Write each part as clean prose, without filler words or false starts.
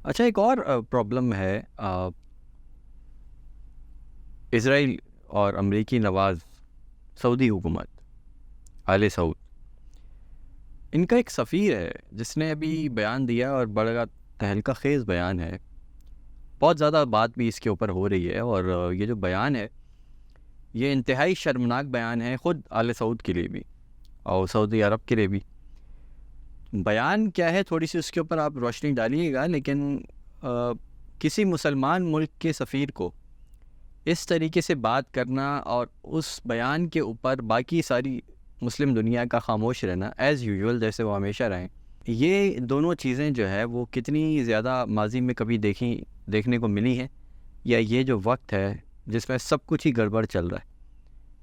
اچھا، ایک اور پرابلم ہے اسرائیل اور امریکی نواز سعودی حکومت، آل سعود. ان کا ایک سفیر ہے جس نے ابھی بیان دیا اور بڑا تہلکہ خیز بیان ہے. بہت زیادہ بات بھی اس کے اوپر ہو رہی ہے، اور یہ جو بیان ہے یہ انتہائی شرمناک بیان ہے خود آل سعود کے لیے بھی اور سعودی عرب کے لیے بھی. بیان کیا ہے تھوڑی سی اس کے اوپر آپ روشنی ڈالیے گا، لیکن کسی مسلمان ملک کے سفیر کو اس طریقے سے بات کرنا اور اس بیان کے اوپر باقی ساری مسلم دنیا کا خاموش رہنا ایز یوزول جیسے وہ ہمیشہ رہیں، یہ دونوں چیزیں جو ہے وہ کتنی زیادہ ماضی میں کبھی دیکھنے کو ملی ہیں، یا یہ جو وقت ہے جس میں سب کچھ ہی گڑبڑ چل رہا ہے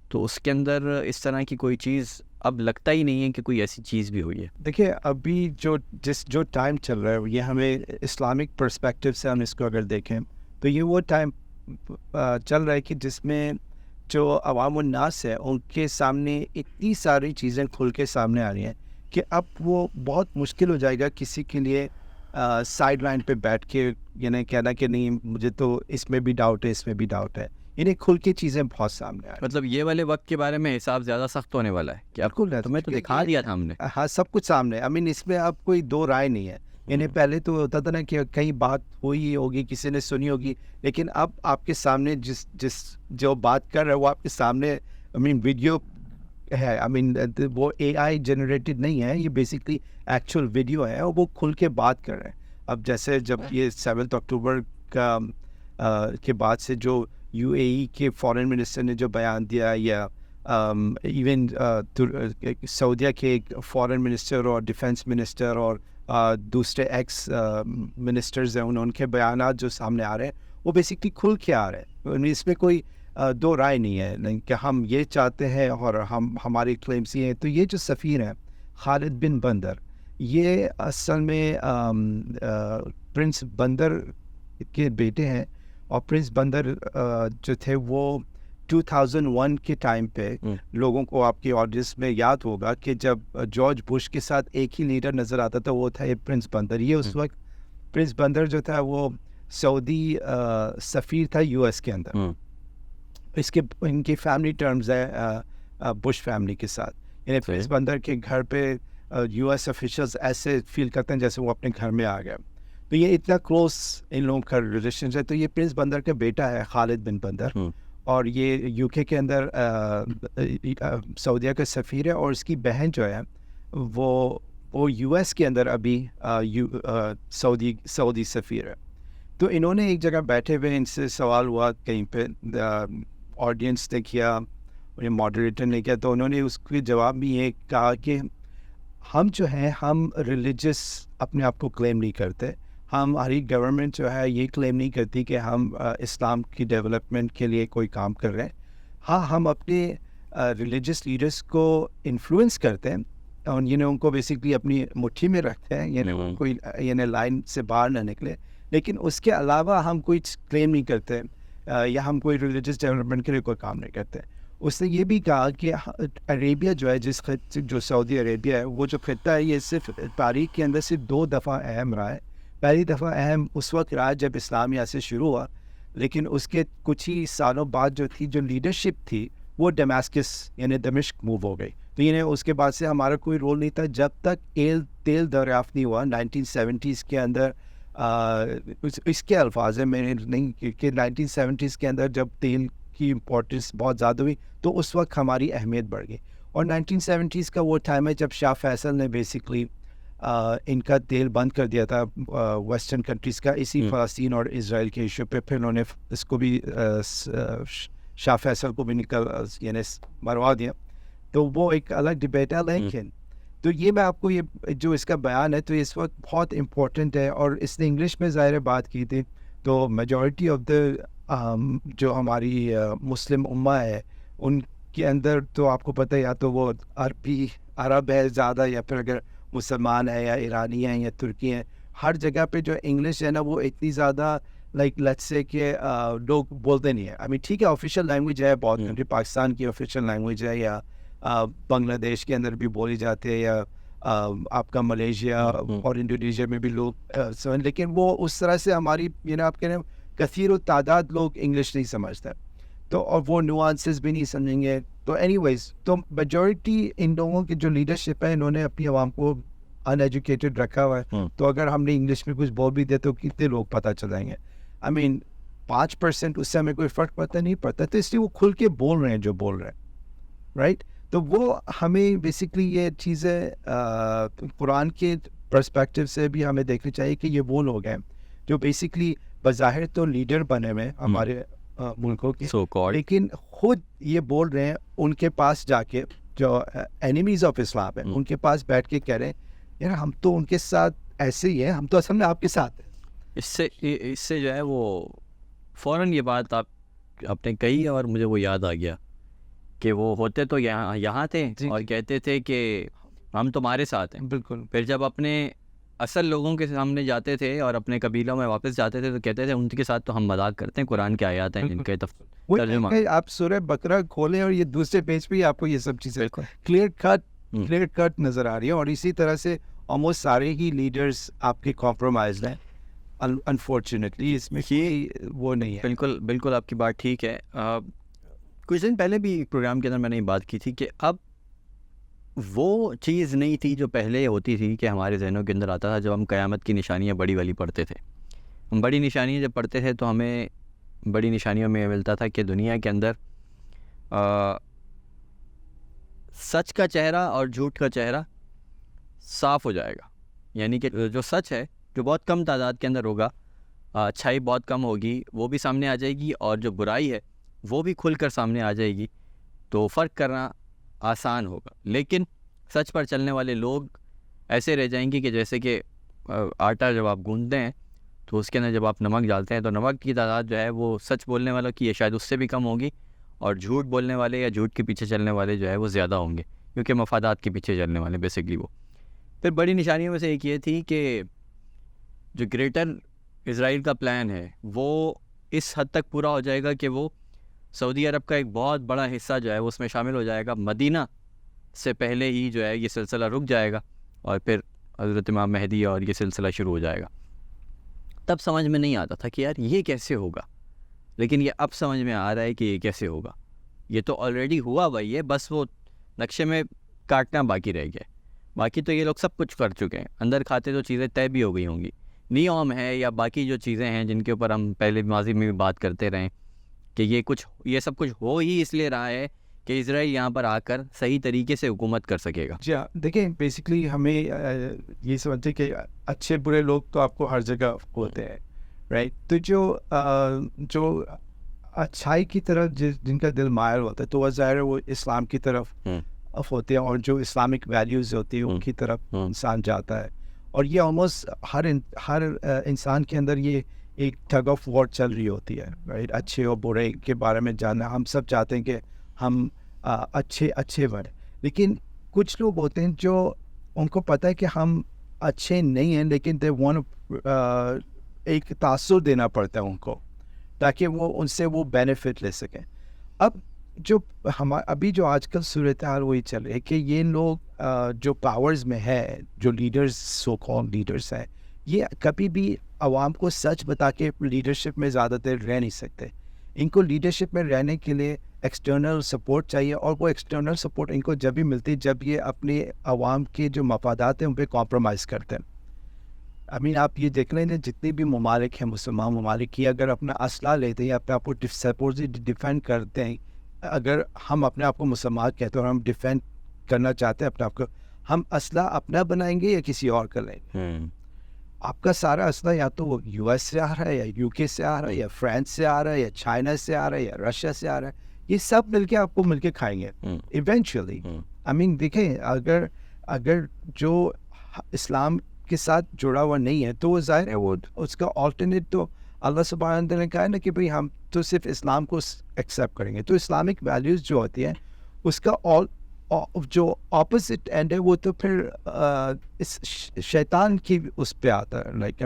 تو اس کے اندر اس طرح کی کوئی چیز اب لگتا ہی نہیں ہے کہ کوئی ایسی چیز بھی ہوئی ہے. دیکھیے ابھی جو ٹائم چل رہا ہے یہ ہمیں اسلامک پرسپیکٹیو سے ہم اس کو اگر دیکھیں تو یہ وہ ٹائم چل رہا ہے کہ جس میں جو عوام الناس ہے ان کے سامنے اتنی ساری چیزیں کھل کے سامنے آ رہی ہیں کہ اب وہ بہت مشکل ہو جائے گا کسی کے لیے سائڈ لائن پہ بیٹھ کے یعنی کہنا کہ نہیں مجھے تو اس میں بھی ڈاؤٹ ہے اس میں بھی ڈاؤٹ ہے. یعنی کھل کے چیزیں بہت سامنے آ رہی ہیں. مطلب یہ والے وقت کے بارے میں حساب زیادہ سخت ہونے والا ہے کہ اب بالکل تمہیں تو دکھا دیا تھا ہم نے. ہاں سب کچھ سامنے. اس میں اب کوئی دو رائے نہیں ہے. یعنی پہلے تو ہوتا تھا نا کہ کہیں بات ہوئی ہوگی کسی نے سنی ہوگی، لیکن اب آپ کے سامنے جس جو بات کر رہا ہے وہ آپ کے سامنے ویڈیو ہے. وہ اے آئی جنریٹڈ نہیں ہے، یہ بیسکلی ایکچوئل ویڈیو ہے اور وہ کھل کے بات کر رہے ہیں. اب جیسے جب یہ 7 اکتوبر کا کے بعد سے جو یو اے ای کے فارن منسٹر نے جو بیان دیا، یا ایون سعودیہ کے ایک فارن منسٹر اور ڈیفنس منسٹر اور دوسرے ایکس منسٹرز ہیں ان کے بیانات جو سامنے آ رہے ہیں وہ بیسکلی کھل کے آ رہے ہیں. اس میں کوئی دو رائے نہیں ہے کہ ہم یہ چاہتے ہیں اور ہماری کلیمس یہ ہیں. تو یہ جو سفیر ہیں خالد بن بندر، یہ اصل میں پرنس بندر کے بیٹے ہیں، اور پرنس بندر جو تھے وہ 2001 کے ٹائم پہ لوگوں کو آپ کی آڈینس میں یاد ہوگا کہ جب جارج بش کے ساتھ ایک ہی لیڈر نظر آتا تھا وہ تھا پرنس بندر. یہ اس وقت پرنس بندر جو تھا وہ سعودی سفیر تھا یو ایس کے اندر. ان کی فیملی ٹرمز ہے بش فیملی کے ساتھ. یعنی پرنس بندر کے گھر پہ یو ایس آفیشلز ایسے فیل کرتے ہیں جیسے وہ اپنے گھر میں آ گیا. تو یہ اتنا کلوز ان لوگوں کا ریلیشن ہے. تو یہ پرنس بندر کا بیٹا ہے خالد بن بندر، اور یہ یو کے اندر سعودیہ کا سفیر ہے، اور اس کی بہن جو ہے وہ یو ایس کے اندر ابھی سعودی سفیر ہے. تو انہوں نے ایک جگہ بیٹھے ہوئے ان سے سوال ہوا کہیں پہ، آڈینس نے کیا، ماڈریٹر نے کیا، تو انہوں نے اس کے جواب میں یہ کہا کہ ہم جو ہیں ہم ریلیجس اپنے آپ کو کلیم نہیں کرتے. ہماری گورنمنٹ جو ہے یہ کلیم نہیں کرتی کہ ہم اسلام کی ڈیولپمنٹ کے لیے کوئی کام کر رہے ہیں. ہاں ہم اپنے ریلیجس لیڈرس کو انفلوئنس کرتے ہیں اور ان کو بیسکلی اپنی مٹھی میں رکھتے ہیں، کوئی لائن سے باہر نہ نکلے. لیکن اس کے علاوہ ہم کوئی کلیم نہیں کرتے یا ہم کوئی ریلیجس ڈیولپمنٹ کے لیے کوئی کام نہیں کرتے. اس نے یہ بھی کہا کہ عربیہ جو ہے جو سعودی عربیہ ہے وہ جو خطہ ہے یہ صرف تاریخ کے اندر صرف 2 دفعہ اہم رہا ہے. پہلی دفعہ اہم اس وقت رہا جب اسلام یہاں سے شروع ہوا، لیکن اس کے کچھ ہی سالوں بعد جو لیڈرشپ تھی وہ ڈمیسکس یعنی دمشق موو ہو گئی. تو اس کے بعد سے ہمارا کوئی رول نہیں تھا جب تک تیل دریافت نہیں ہوا 1970s کے اندر. اس کے الفاظ ہیں، میں نہیں کہ 1970s کے اندر جب تیل کی امپورٹنس بہت زیادہ ہوئی تو اس وقت ہماری اہمیت بڑھ گئی. اور 1970s کا وہ ٹائم ہے جب شاہ فیصل نے بیسکلی ان کا تیل بند کر دیا تھا ویسٹرن کنٹریز کا، اسی فلسطین اور اسرائیل کے ایشو پہ. پھر انہوں نے اس کو بھی شاہ فیصل کو بھی مروا دیا. تو وہ ایک الگ ڈبیٹ ہے. لیکن تو یہ میں آپ کو یہ جو اس کا بیان ہے تو اس وقت بہت امپورٹنٹ ہے، اور اس نے انگلش میں ظاہر بات کی تھی. تو میجورٹی آف دا جو ہماری مسلم امہ ہے ان کے اندر تو آپ کو پتہ ہے یا تو وہ عرب ہے زیادہ، یا پھر اگر مسلمان ہے یا ایرانی ہیں یا ترکی ہیں. ہر جگہ پہ جو انگلش ہے نا وہ اتنی زیادہ لیٹس سے کہ لوگ بولتے نہیں ہیں. ٹھیک ہے آفیشیل لینگویج ہے بہت کنٹری، پاکستان کی آفیشیل لینگویج ہے، یا بنگلہ دیش کے اندر بھی بولی جاتی ہے، یا آپ کا ملیشیا اور انڈونیشیا میں بھی لوگ لیکن وہ اس طرح سے ہماری آپ کہہ رہے ہیں کثیر و تعداد لوگ انگلش نہیں سمجھتے تو اور وہ نوانسز بھی نہیں سمجھیں گے. تو اینی ویز تو میجورٹی ان لوگوں کی جو لیڈرشپ ہے انہوں نے اپنی عوام کو ان ایجوکیٹڈ رکھا ہوا ہے. تو اگر ہم نے انگلش میں کچھ بول بھی دے تو کتنے لوگ پتہ چلائیں گے. آئی مین 5% اس سے ہمیں کوئی فرق پتہ نہیں پڑتا تو اس لیے وہ کھل کے بول رہے ہیں جو بول رہے ہیں رائٹ. تو وہ ہمیں بیسکلی یہ چیزیں قرآن کے پرسپیکٹو سے بھی ہمیں دیکھنی چاہیے کہ یہ وہ لوگ ہیں جو بیسکلی بظاہر تو لیڈر بنے ہوئے ہمارے ملکوں کے لیکن خود یہ بول رہے ہیں ان کے پاس جا کے جو اینیمیز آف اسلام ہیں ان کے پاس بیٹھ کے کہہ رہے ہیں یار ہم تو ان کے ساتھ ایسے ہی ہیں, ہم تو اصل میں آپ کے ساتھ ہیں. اس سے جو ہے وہ فوراً یہ بات آپ نے کہی اور مجھے وہ یاد آ گیا کہ وہ ہوتے تو یہاں تھے اور کہتے تھے کہ ہم تمہارے ساتھ ہیں. بالکل. پھر جب اپنے اصل لوگوں کے سامنے جاتے تھے اور اپنے قبیلوں میں واپس جاتے تھے تو کہتے تھے ان کے ساتھ تو ہم مذاق کرتے ہیں, قرآن کے آیات ہیں جن کے ترجمہ آپ سورہ بقرہ کھولیں اور یہ دوسرے پیج پہ آپ کو یہ سب چیزیں کلیئر کٹ نظر آ رہی ہیں. اور اسی طرح سے آلموسٹ سارے ہی لیڈرز آپ کے کمپرومائزڈ ہیں انفارچونیٹلی, اس میں وہ نہیں ہے. بالکل آپ کی بات ٹھیک ہے. کچھ دن پہلے بھی پروگرام کے اندر میں نے بات کی تھی کہ اب وہ چیز نہیں تھی جو پہلے ہوتی تھی کہ ہمارے ذہنوں کے اندر آتا تھا جب ہم قیامت کی نشانیاں بڑی والی پڑھتے تھے. ہم بڑی نشانیاں جب پڑھتے تھے تو ہمیں بڑی نشانیوں میں ملتا تھا کہ دنیا کے اندر سچ کا چہرہ اور جھوٹ کا چہرہ صاف ہو جائے گا. یعنی کہ جو سچ ہے جو بہت کم تعداد کے اندر ہوگا, اچھائی بہت کم ہوگی, وہ بھی سامنے آ جائے گی, اور جو برائی ہے وہ بھی کھل کر سامنے آ جائے گی. تو فرق کرنا آسان ہوگا. لیکن سچ پر چلنے والے لوگ ایسے رہ جائیں گے کہ جیسے کہ آٹا جب آپ گوندتے ہیں تو اس کے اندر جب آپ نمک ڈالتے ہیں تو نمک کی تعداد جو ہے وہ سچ بولنے والوں کی شاید اس سے بھی کم ہوگی, اور جھوٹ بولنے والے یا جھوٹ کے پیچھے چلنے والے جو ہے وہ زیادہ ہوں گے, کیونکہ مفادات کے پیچھے چلنے والے بیسکلی وہ. پھر بڑی نشانیوں میں سے ایک یہ تھی کہ جو گریٹر اسرائیل کا پلان ہے وہ اس حد تک پورا ہو جائے گا کہ وہ سعودی عرب کا ایک بہت بڑا حصہ جو ہے وہ اس میں شامل ہو جائے گا. مدینہ سے پہلے ہی جو ہے یہ سلسلہ رک جائے گا اور پھر حضرت امام مہدی اور یہ سلسلہ شروع ہو جائے گا. تب سمجھ میں نہیں آتا تھا کہ یار یہ کیسے ہوگا, لیکن یہ اب سمجھ میں آ رہا ہے کہ یہ کیسے ہوگا. یہ تو آلریڈی ہوا بھائی ہے, بس وہ نقشے میں کاٹنا باقی رہ گیا. باقی تو یہ لوگ سب کچھ کر چکے ہیں, اندر کھاتے تو چیزیں طے بھی ہو گئی ہوں گی. نیوم ہے یا باقی جو چیزیں ہیں جن کے اوپر ہم پہلے ماضی میں بھی بات کرتے رہیں کہ یہ سب کچھ ہو ہی اس لیے رہا ہے کہ اسرائیل یہاں پر آ کر صحیح طریقے سے حکومت کر سکے گا. جی ہاں, دیکھیں بیسکلی ہمیں یہ سمجھتے کہ اچھے برے لوگ تو آپ کو ہر جگہ ہوتے ہیں رائٹ. تو جو اچھائی کی طرف جن کا دل مائل ہوتا ہے تو وہ ظاہر ہے وہ اسلام کی طرف ہوتے ہیں, اور جو اسلامک ویلیوز ہوتی ہیں ان کی طرف انسان جاتا ہے. اور یہ آلموسٹ ہر انسان کے اندر یہ ایک ٹگ آف وار چل رہی ہوتی ہے رائٹ. اچھے اور برے کے بارے میں جاننا, ہم سب چاہتے ہیں کہ ہم اچھے بنیں, لیکن کچھ لوگ ہوتے ہیں جو ان کو پتہ ہے کہ ہم اچھے نہیں ہیں لیکن دے وانٹ ایک تاثر دینا پڑتا ہے ان کو تاکہ وہ ان سے وہ بینیفٹ لے سکیں. اب جو ابھی جو آج کل صورتحال وہی چل رہی ہے کہ یہ لوگ جو پاورز میں ہے, جو لیڈرز سو کال لیڈرز ہیں, یہ کبھی بھی عوام کو سچ بتا کے لیڈرشپ میں زیادہ دیر رہ نہیں سکتے. ان کو لیڈرشپ میں رہنے کے لیے ایکسٹرنل سپورٹ چاہیے, اور وہ ایکسٹرنل سپورٹ ان کو جب بھی ملتی ہے جب یہ اپنے عوام کے جو مفادات ہیں ان پہ کمپرومائز کرتے ہیں. آپ یہ دیکھ رہے ہیں جتنے بھی ممالک ہیں مسلمان ممالک, یہ اگر اپنا اسلحہ لیتے ہیں اپنے آپ کو سپورٹلی ڈیفینڈ کرتے ہیں, اگر ہم اپنے آپ کو مسلمان کہتے ہیں اور ہم ڈیفینڈ کرنا چاہتے ہیں اپنے آپ کو, ہم اسلحہ اپنا بنائیں گے یا کسی اور کا لیں گے؟ آپ کا سارا اسلحہ یا تو وہ یو ایس سے آ رہا ہے یا یو کے سے آ رہا ہے یا فرانس سے آ رہا ہے یا چائنا سے آ رہا ہے یا رشیا سے آ رہا ہے, یہ سب مل کے آپ کو مل کے کھائیں گے ایونچولی. دیکھیں اگر جو اسلام کے ساتھ جڑا ہوا نہیں ہے تو وہ ظاہر ہے وہ اس کا آلٹرنیٹ تو اللہ سبحانہ وتعالیٰ نے کہا ہے نا کہ بھئی ہم تو صرف اسلام کو ایکسیپٹ کریں گے. تو اسلامک ویلیوز جو ہوتی ہیں اس کا جو اپوزٹ اینڈ ہے وہ تو پھر اس شیطان کی اس پہ آتا ہے, لائک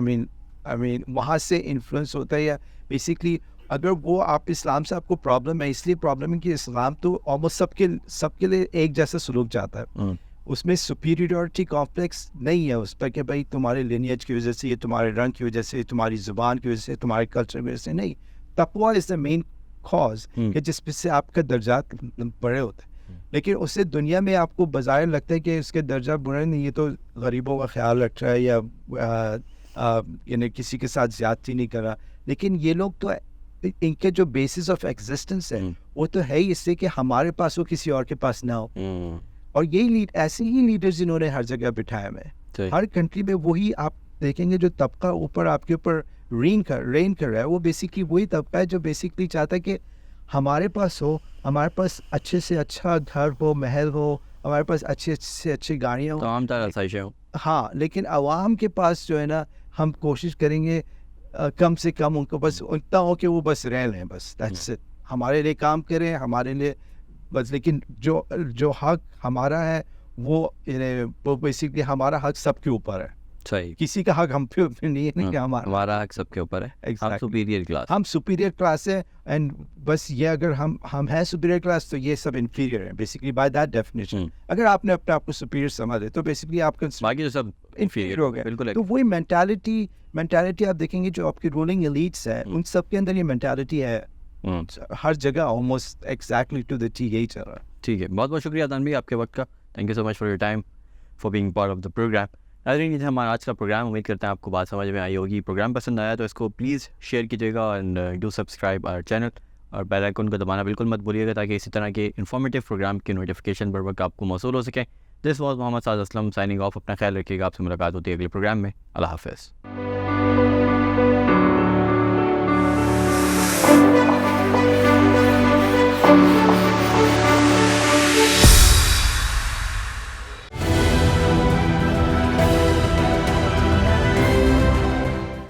وہاں سے انفلوئنس ہوتا ہے. یا بیسکلی اگر وہ آپ اسلام سے آپ کو پرابلم ہے, اس لیے پرابلم ہے کہ اسلام تو آلموسٹ سب کے لیے ایک جیسا سلوک جاتا ہے. اس میں سپیریورٹی کمپلیکس نہیں ہے اس پہ کہ بھائی تمہارے لینیج کی وجہ سے، یہ تمہارے رنگ کی وجہ سے، تمہاری زبان کی وجہ سے، تمہارے کلچر کی وجہ سے نہیں. تقویٰ از دا مین کاز کہ جس پہ سے آپ کا درجات بڑے ہوتے ہیں. لیکن اس سے دنیا میں آپ کو بظاہر لگتا ہے کہ اس کے درجہ بڑے نہیں، یہ تو غریبوں کا خیال رکھ رہا ہے یا یعنی کسی کے ساتھ زیادتی نہیں کر رہا. لیکن یہ لوگ تو ان کے جو بیسس آف ایگزسٹنس ہے وہ تو ہے ہی اس سے کہ ہمارے پاس ہو، کسی اور کے پاس نہ ہو. اور یہی ایسے ہی لیڈرز جنہوں نے ہر جگہ بٹھایا ہوئے ہر کنٹری میں. وہی آپ دیکھیں گے جو طبقہ اوپر آپ کے اوپر رین کر رہا ہے، وہ بیسکلی وہی طبقہ ہے جو بیسکلی چاہتا ہے کہ ہمارے پاس ہو، ہمارے پاس اچھے سے اچھا گھر ہو، محل ہو، ہمارے پاس اچھے سے اچھی گاڑیاں ہوں، تمام طرح آسائشیں ہوں. ہاں. لیکن عوام کے پاس جو ہے نا، ہم کوشش کریں گے کم سے کم ان کو بس اتنا ہو کہ وہ بس رہ لیں، بس دیٹس اٹ. ہمارے لیے کام کریں، ہمارے لیے بس. لیکن جو حق ہمارا ہے وہ بیسکلی ہمارا حق سب کے اوپر ہے. صحیح. کسی کا حق ہم پہ نہیں ہے کہ ہمارا حق سب کے اوپر ہے. ہم سپیریئر کلاس، ہم سپیریئر کلاس ہے. اینڈ بس یہ اگر ہم ہیں سپیریئر کلاس تو یہ سب انفیریئر ہے بیسکلی بائی دیٹ ڈیفینیشن. اگر آپ نے اپنے آپ کو سپیریئر سمجھے تو بیسکلی آپ کا باقی جو سب انفیریئر ہو گیا. بالکل. تو وہی مینٹالٹی آپ دیکھیں گے جو آپ کی رولنگ ایلیٹس ہے ان سب کے اندر یہ مینٹالٹی ہے ہر جگہ almost exactly to the T. یہی چل رہا ہے. ٹھیک ہے. بہت بہت شکریہ تنویر آپ کے وقت کا. Thank you so much for your time, for being part of the program. ناظرین، یہ تھا ہمارا آج کا پروگرام. امید کرتے ہیں آپ کو بات سمجھ میں آئی ہوگی. پروگرام پسند آیا تو اس کو پلیز شیئر کیجیے گا and do subscribe our channel, اور بیل آئیکن کو دبانا بالکل مت بھولیے گا تاکہ اسی طرح کے انفارمیٹیو پروگرام کی نوٹیفیکیشن بر وقت آپ کو موصول ہو سکیں. دس واز محمد ساز اسلم سائننگ آف. اپنا خیال رکھیے گا. آپ سے ملاقات ہوتی ہے اگلے پروگرام میں. اللہ حافظ.